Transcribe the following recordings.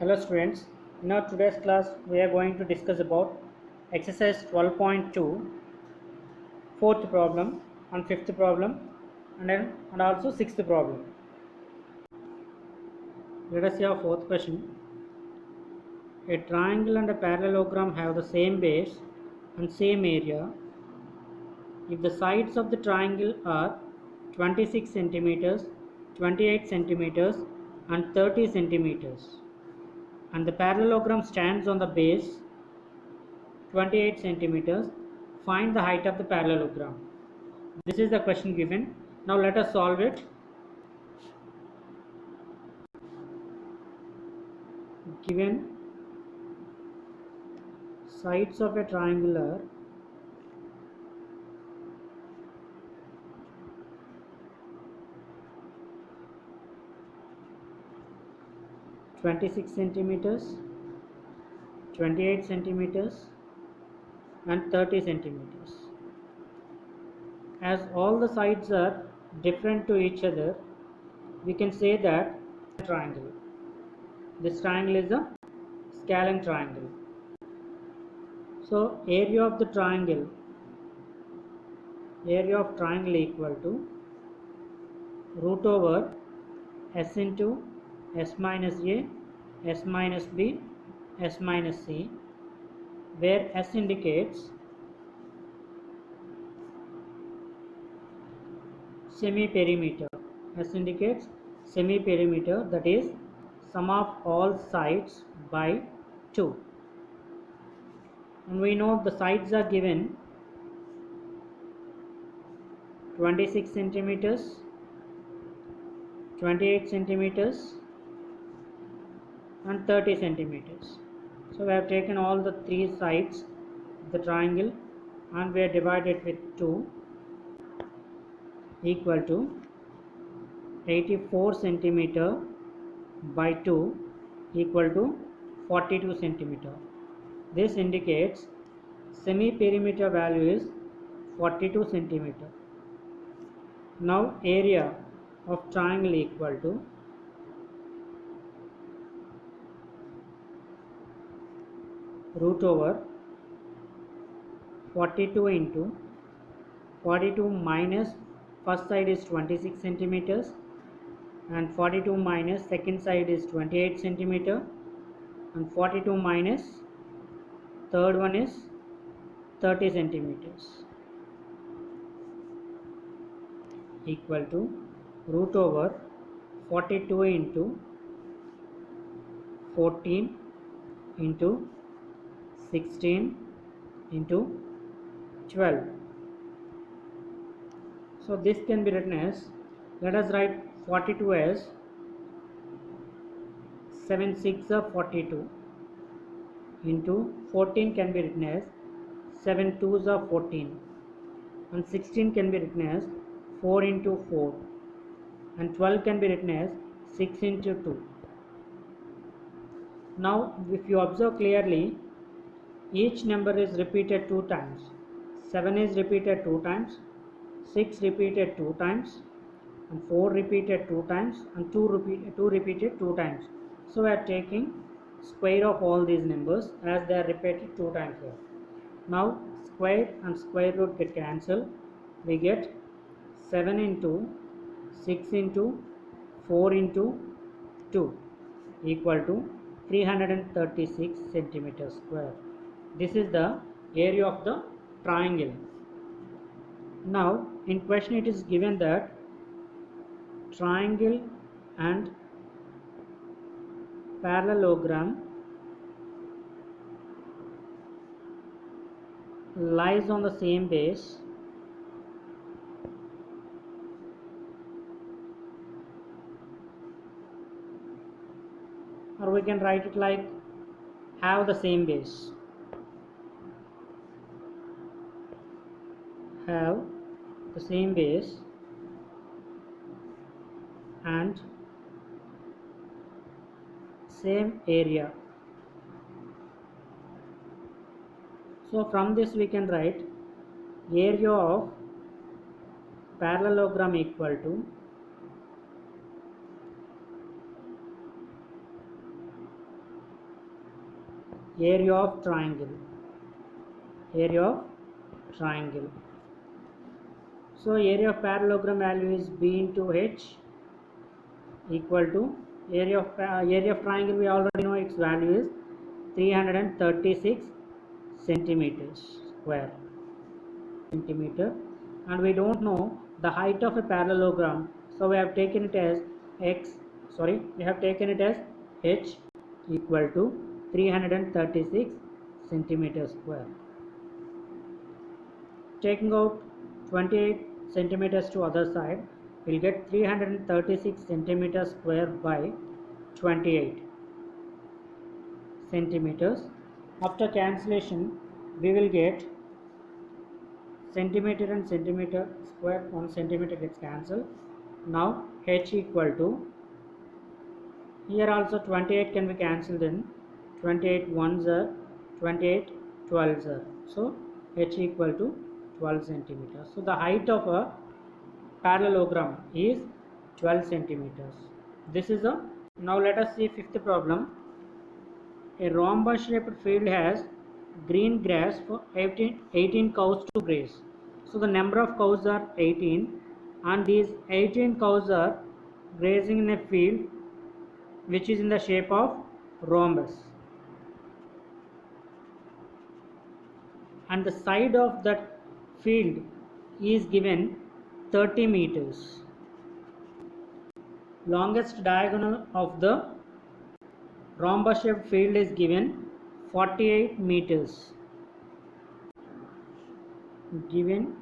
Hello students, in our today's class we are going to discuss about exercise 12.2, fourth problem and fifth problem and also sixth problem. Let us see our fourth question. A triangle and a parallelogram have the same base and same area. If the sides of the triangle are 26 centimeters, 28 centimeters and 30 centimeters and the parallelogram stands on the base 28 centimeters, find the height of the parallelogram. This is the question given. Now let us solve it. Given sides of a triangular 26 centimeters, 28 centimeters and 30 centimeters. As all the sides are different to each other, we can say that triangle. This triangle is a scalene triangle. So area of triangle equal to root over s into s minus a, s minus b, s minus c, where s indicates semi-perimeter. S indicates semi-perimeter, that is sum of all sides by 2. And we know the sides are given 26 centimeters, 28 centimeters and 30 centimeters. So we have taken all the three sides of the triangle and we are divided with 2 equal to 84 centimeter by 2 equal to 42 centimeter. This indicates semi-perimeter value is 42 centimeter. Now area of triangle equal to root over 42 into 42 minus first side is 26 centimeters and 42 minus second side is 28 centimeter and 42 minus third one is 30 centimeters equal to root over 42 into 14 into 16 into 12. So this can be written as, let us write 42 as 7 6 are 42 into 14 can be written as 7 2s are 14 and 16 can be written as 4 into 4 and 12 can be written as 6 into 2. Now if you observe clearly, each number is repeated 2 times. 7 is repeated 2 times, 6 repeated 2 times and 4 repeated 2 times and 2 repeated 2 times. So we are taking square of all these numbers as they are repeated 2 times here. Now square and square root get cancelled. We get 7 into 6 into 4 into 2 equal to 336 centimeters square. This is the area of the triangle. Now in question it is given that triangle and parallelogram lies on the same base or we can write it like have the same base. Have the same base and same area. So from this we can write area of parallelogram equal to area of triangle. So area of parallelogram value is b into h equal to area of triangle. We already know its value is 336 centimeters square, and we don't know the height of a parallelogram, so we have taken it as h equal to 336 centimeters square. Taking out 28 centimeters to other side, we'll get 336 centimeters square by 28 centimeters. After cancellation, we will get centimeter and centimeter square, 1 centimeter gets cancelled. Now h equal to, here also 28 can be cancelled in, 28 ones are 28 12s are, so h equal to 12 centimeters. So the height of a parallelogram is 12 centimeters. This is a, now let us see fifth problem. A rhombus shaped field has green grass for 18 cows to graze. So the number of cows are 18, and these 18 cows are grazing in a field which is in the shape of rhombus, and the side of that field is given 30 meters. Longest diagonal of the rhombus shaped field is given 48 meters. Given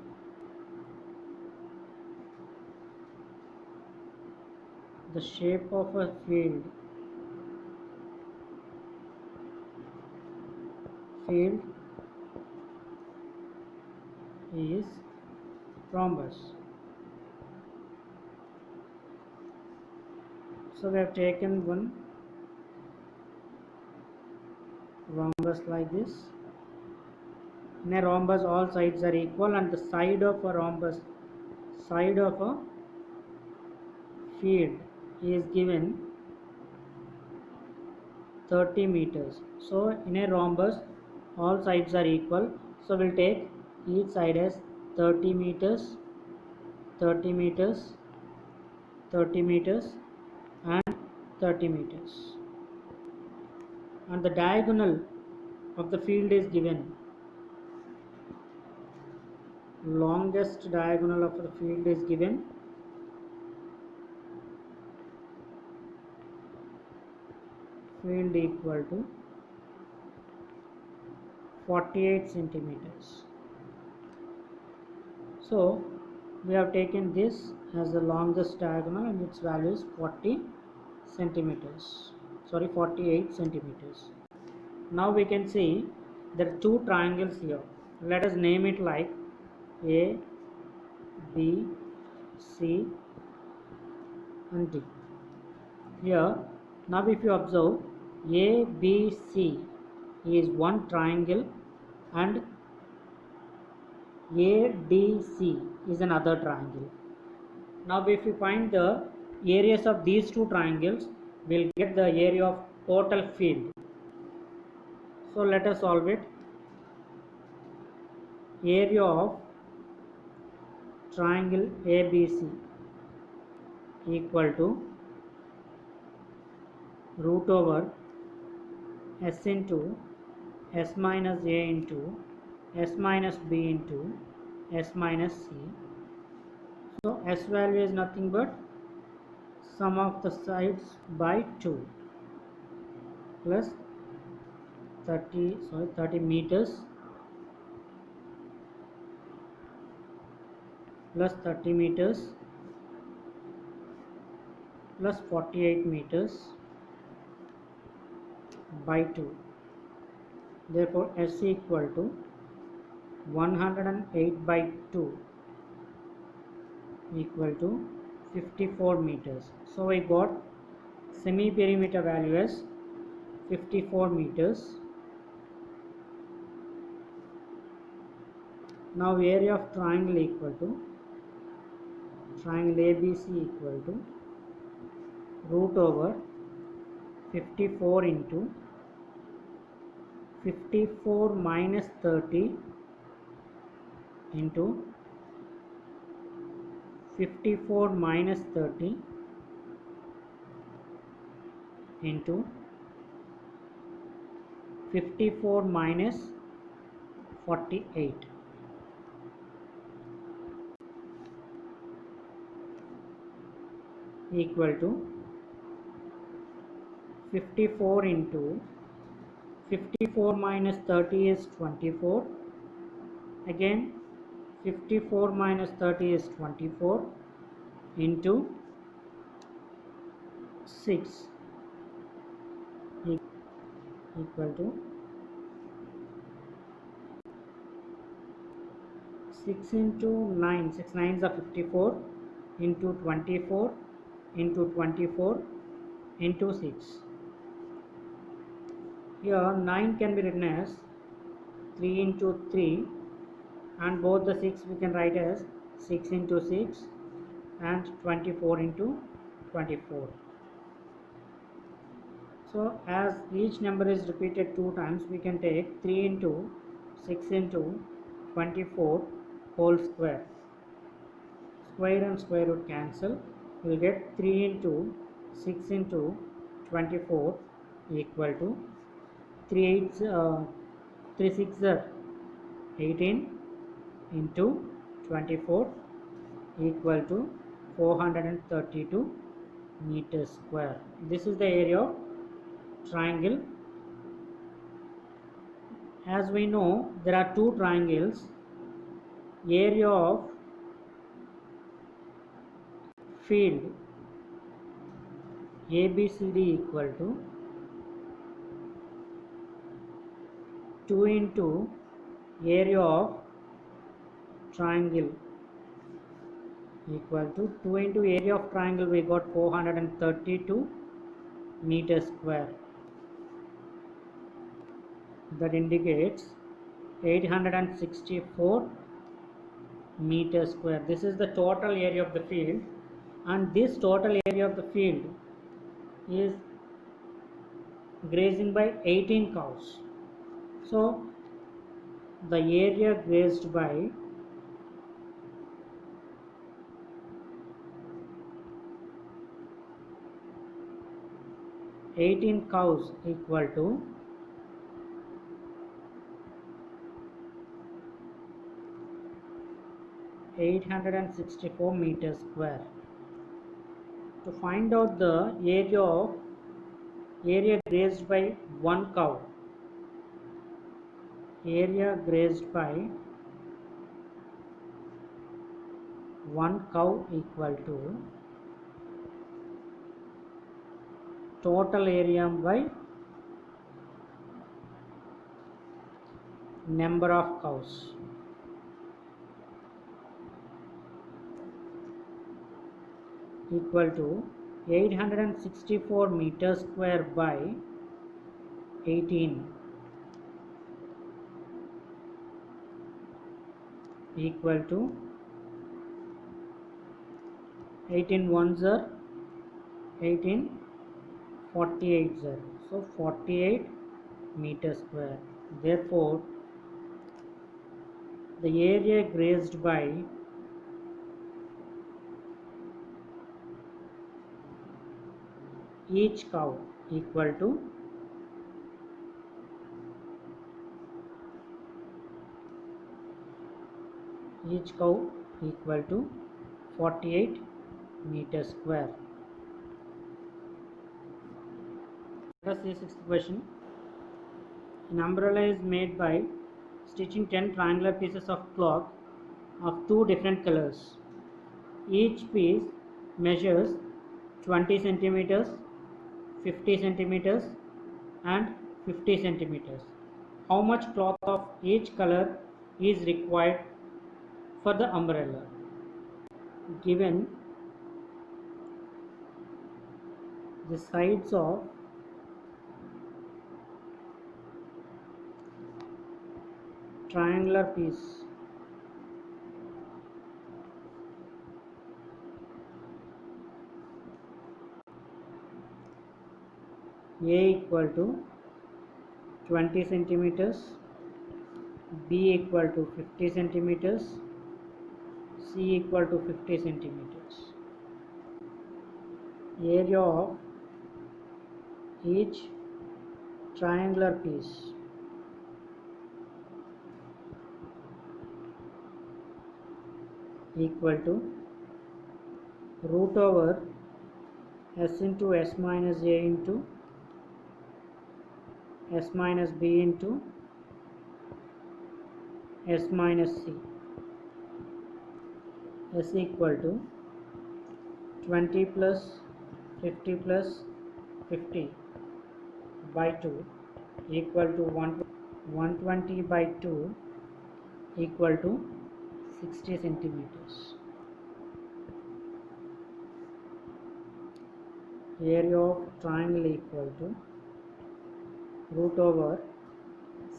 the shape of a field is rhombus. So we have taken one rhombus like this. In a rhombus all sides are equal, and the side of a rhombus, side of a field is given 30 meters. So in a rhombus all sides are equal, so we'll take each side as 30 meters, 30 meters, 30 meters and 30 meters, and the diagonal of the field is given, longest diagonal of the field is given field equal to 48 centimeters. So we have taken this as the longest diagonal, and its value is 48 centimeters. Now we can see there are two triangles here. Let us name it like A, B, C and D. Here, now if you observe, A, B, C is one triangle, and ADC is another triangle. Now if we find the areas of these two triangles, we'll get the area of total field. So let us solve it. Area of triangle ABC equal to root over S into S minus A into S minus B into S minus C. So S value is nothing but sum of the sides by 2 plus 30 meters plus 30 meters plus 48 meters by 2. Therefore S equal to 108 by 2 equal to 54 meters. So we got semi perimeter value as 54 meters. Now area of triangle equal to triangle ABC equal to root over 54 into 54 minus 30 into 54 minus 30 into 54 minus 48 equal to 54 into 54 minus 30 is 24. Again 54 minus 30 is 24 into 6 equal to 6 into 9, 6 nines are 54 into 24 into 24 into 6. Here 9 can be written as 3 into 3, and both the 6 we can write as 6 into 6 and 24 into 24. So as each number is repeated 2 times, we can take 3 into 6 into 24 whole square. Square and square root cancel. We will get 3 into 6 into 24 equal to 3 6 are 18 into 24 equal to 432 meters square. This is the area of triangle. As we know, there are two triangles. Area of field ABCD equal to 2 into area of triangle equal to 2 into area of triangle. We got 432 meters square. That indicates 864 meters square. This is the total area of the field, and this total area of the field is grazing by 18 cows. So the area grazed by 18 cows equal to 864 meters square. To find out the area grazed by one cow, area grazed by one cow equal to total area by number of cows. Equal to 864 meters square by 18 equal to 18 ones are 18, 48 are, so 48 meters square. Therefore the area grazed by each cow equal to each cow equal to 48 meters square. Let us see sixth question. An umbrella is made by stitching 10 triangular pieces of cloth of two different colors. Each piece measures 20 centimeters, 50 centimeters and 50 centimeters. How much cloth of each color is required for the umbrella? Given the sides of triangular piece A equal to 20 centimeters, B equal to 50 centimeters, C equal to 50 centimeters. Area of each triangular piece equal to root over S into S minus A into S minus B into S minus C. S equal to 20 plus 50 plus 50 by 2 equal to 120 by 2 equal to 60 centimeters. Area of triangle equal to root over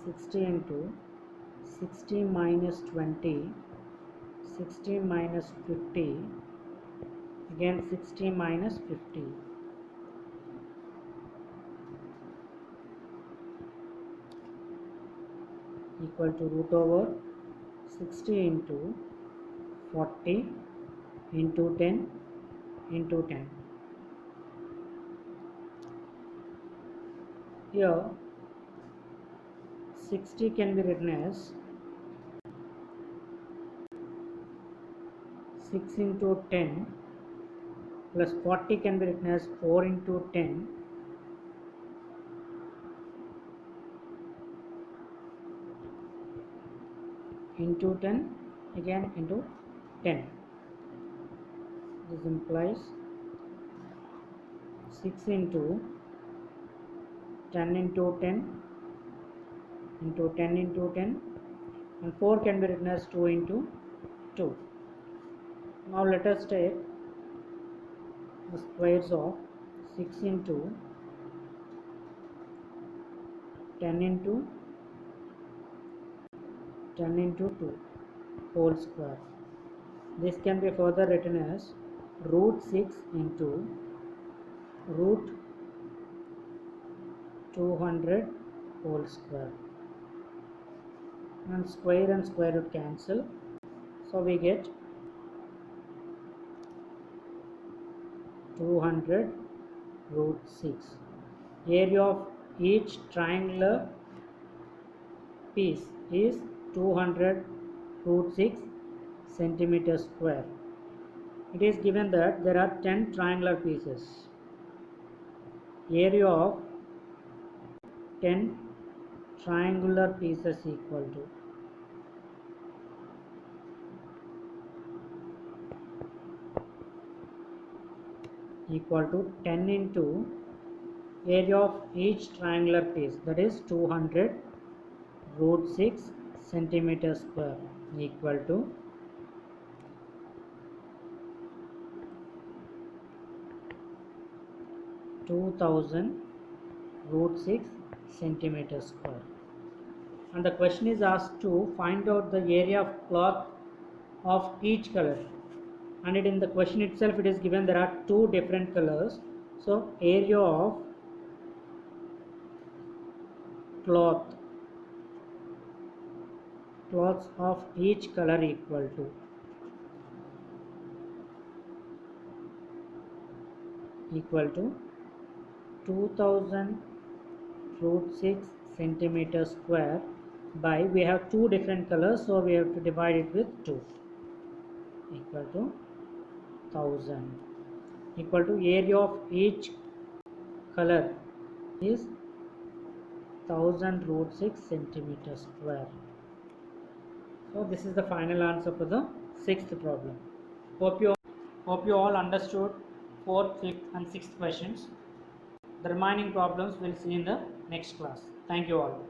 60 into 60 minus 20, 60 minus 50, again 60 minus 50. Equal to root over 60 into 40 into 10 into 10. Here 60 can be written as 6 into 10 plus 40 can be written as 4 into 10 into 10 again into 10. This implies 6 into 10 into 10 into 10 into 10, and 4 can be written as 2 into 2. Now let us take the squares of 6 into 10 into 10 into 2 whole square. This can be further written as root 6 into root 200 whole square, and square root cancel, so we get 200 root 6. Area of each triangular piece is 200 root 6 centimeter square. It is given that there are 10 triangular pieces. Area of 10 triangular pieces equal to 10 into area of each triangular piece, that is 200 root 6 centimeter square, equal to 2000 root 6 centimeter square. And the question is asked to find out the area of cloth of each color, and in the question itself it is given there are 2 different colors. So area of cloths of each color equal to 2000 root 6 centimeter square by, we have 2 different colors, so we have to divide it with 2, equal to 1000, equal to area of each color is 1000 root 6 centimeter square. So this is the final answer for the 6th problem. Hope you all understood 4th, 5th and 6th questions. The remaining problems we'll see in the next class. Thank you all.